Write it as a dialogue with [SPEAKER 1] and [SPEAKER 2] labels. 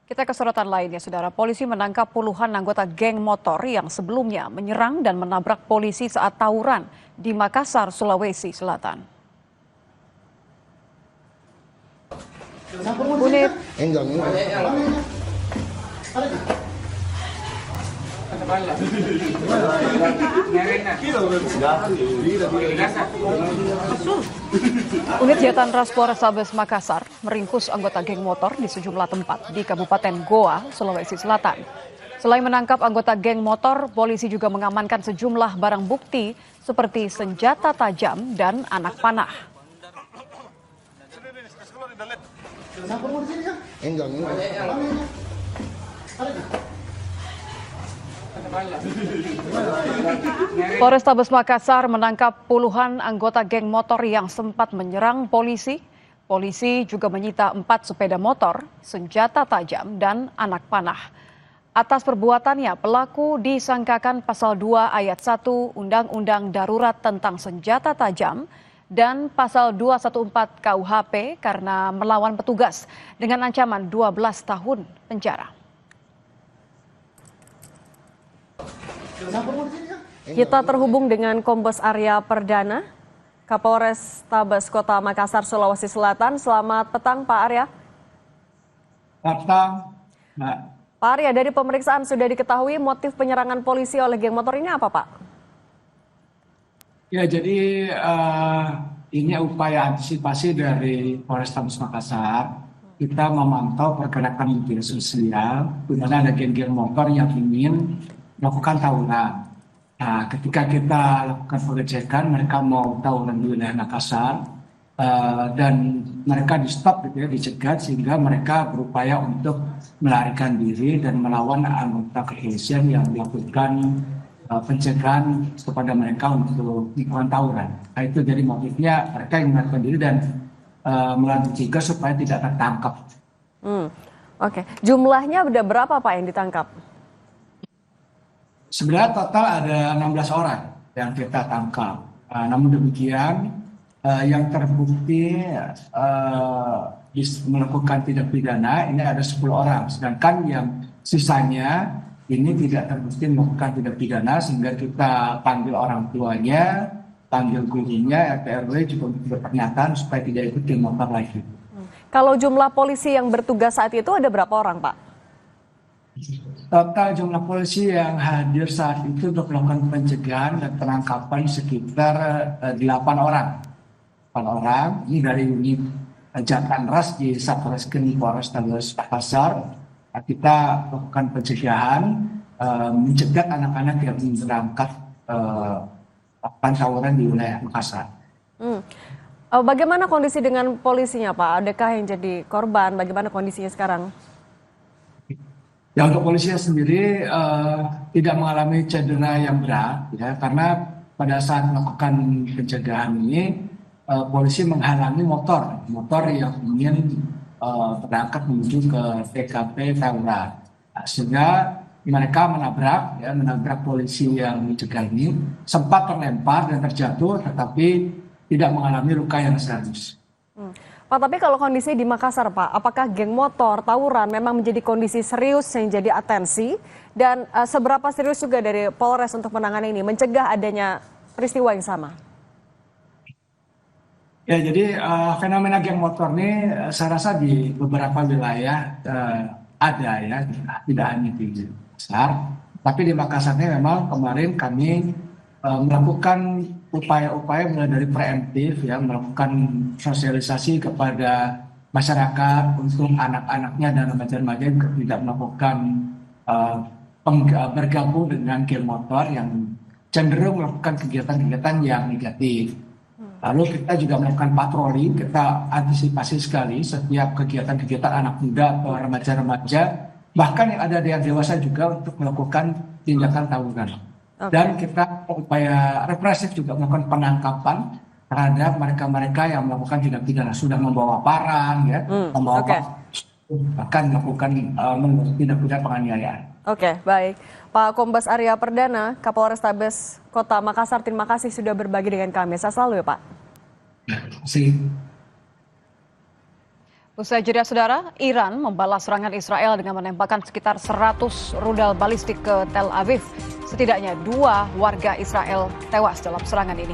[SPEAKER 1] Kita ke sorotan lainnya, Saudara. Polisi menangkap puluhan anggota geng motor yang sebelumnya menyerang dan menabrak polisi saat tawuran di Makassar, Sulawesi Selatan. Unit Unit Jatan Ras Polrestabes Makassar meringkus anggota geng motor di sejumlah tempat di Kabupaten Goa, Sulawesi Selatan. Selain menangkap anggota geng motor, polisi juga mengamankan sejumlah barang bukti seperti senjata tajam dan anak panah. Polrestabes Makassar menangkap puluhan anggota geng motor yang sempat menyerang polisi. Polisi juga menyita 4 sepeda motor, senjata tajam, dan anak panah. Atas perbuatannya, pelaku disangkakan pasal 2 ayat 1 Undang-Undang Darurat tentang Senjata Tajam dan pasal 214 KUHP karena melawan petugas dengan ancaman 12 tahun penjara.
[SPEAKER 2] Kita terhubung dengan Kombes Arya Perdana, Kapolres Tabes Kota Makassar, Sulawesi Selatan. Selamat petang, Pak Arya.
[SPEAKER 3] Selamat petang, Mbak.
[SPEAKER 2] Pak Arya, dari pemeriksaan sudah diketahui motif penyerangan polisi oleh geng motor ini apa, Pak?
[SPEAKER 3] Ya, jadi ini upaya antisipasi dari Polrestabes Makassar. Kita memantau pergerakan media sosial, di mana ada geng-geng motor yang ingin melakukan tawuran. Nah, ketika kita lakukan pengecekan, mereka mau tawuran di wilayah Makassar dan mereka di stop, gitu ya, dicegat sehingga mereka berupaya untuk melarikan diri dan melawan anggota kepolisian yang melakukan pencegahan kepada mereka untuk melakukan tawuran. Nah, itu jadi motifnya mereka yang melarikan diri dan melawan juga supaya tidak tertangkap.
[SPEAKER 2] Oke. Jumlahnya udah berapa, Pak, yang ditangkap?
[SPEAKER 3] Sebenarnya total ada 16 orang yang kita tangkap. Namun demikian yang terbukti melakukan tindak pidana ini ada 10 orang. Sedangkan yang sisanya ini tidak terbukti melakukan tindak pidana sehingga kita panggil orang tuanya, panggil gurunya, RT RW juga untuk berpernyataan supaya tidak ikut geng motor lagi.
[SPEAKER 2] Kalau jumlah polisi yang bertugas saat itu ada berapa orang, Pak?
[SPEAKER 3] Total jumlah polisi yang hadir saat itu untuk melakukan pencegahan dan penangkapan sekitar 8 orang. 8 orang, ini dari unit Jatan Ras di Satreskrim Polrestabes Makassar. Kita lakukan pencegahan, mencegat anak-anak yang berangkat tawuran di wilayah Makassar.
[SPEAKER 2] Bagaimana kondisi dengan polisinya, Pak? Adakah yang jadi korban? Bagaimana kondisinya sekarang?
[SPEAKER 3] Ya, untuk polisinya sendiri tidak mengalami cedera yang berat, ya, karena pada saat melakukan pencegahan ini polisi menghalangi motor yang ingin berangkat menuju ke TKP tawuran, sehingga mereka menabrak polisi yang mencegah ini, sempat terlempar dan terjatuh, tetapi tidak mengalami luka yang serius.
[SPEAKER 2] Pak, tapi kalau kondisi di Makassar, Pak, apakah geng motor, tawuran memang menjadi kondisi serius yang jadi atensi? Dan seberapa serius juga dari Polres untuk menangani ini, mencegah adanya peristiwa yang sama?
[SPEAKER 3] Ya, jadi fenomena geng motor ini saya rasa di beberapa wilayah ada, ya, tidak hanya di Makassar. Tapi di Makassar ini memang kemarin kami melakukan upaya-upaya mulai dari preemptif, ya, melakukan sosialisasi kepada masyarakat untuk anak-anaknya dan remaja-remaja yang tidak melakukan bergabung dengan geng motor yang cenderung melakukan kegiatan-kegiatan yang negatif. Lalu kita juga melakukan patroli, kita antisipasi sekali setiap kegiatan-kegiatan anak muda atau remaja-remaja, bahkan yang ada yang dewasa juga untuk melakukan tindakan tawuran. Dan kita upaya represif juga melakukan penangkapan terhadap mereka-mereka yang melakukan tindak pidana, sudah membawa parang, ya, bahkan melakukan tindak pidana penganiayaan.
[SPEAKER 2] Oke, baik. Pak Kombes Arya Perdana, Kapolres Tabes Kota Makassar, terima kasih sudah berbagi dengan kami. Saya selalu, ya, Pak.
[SPEAKER 3] Terima kasih.
[SPEAKER 1] Usai jeda saudara, Iran membalas serangan Israel dengan menembakkan sekitar 100 rudal balistik ke Tel Aviv. Setidaknya 2 warga Israel tewas dalam serangan ini.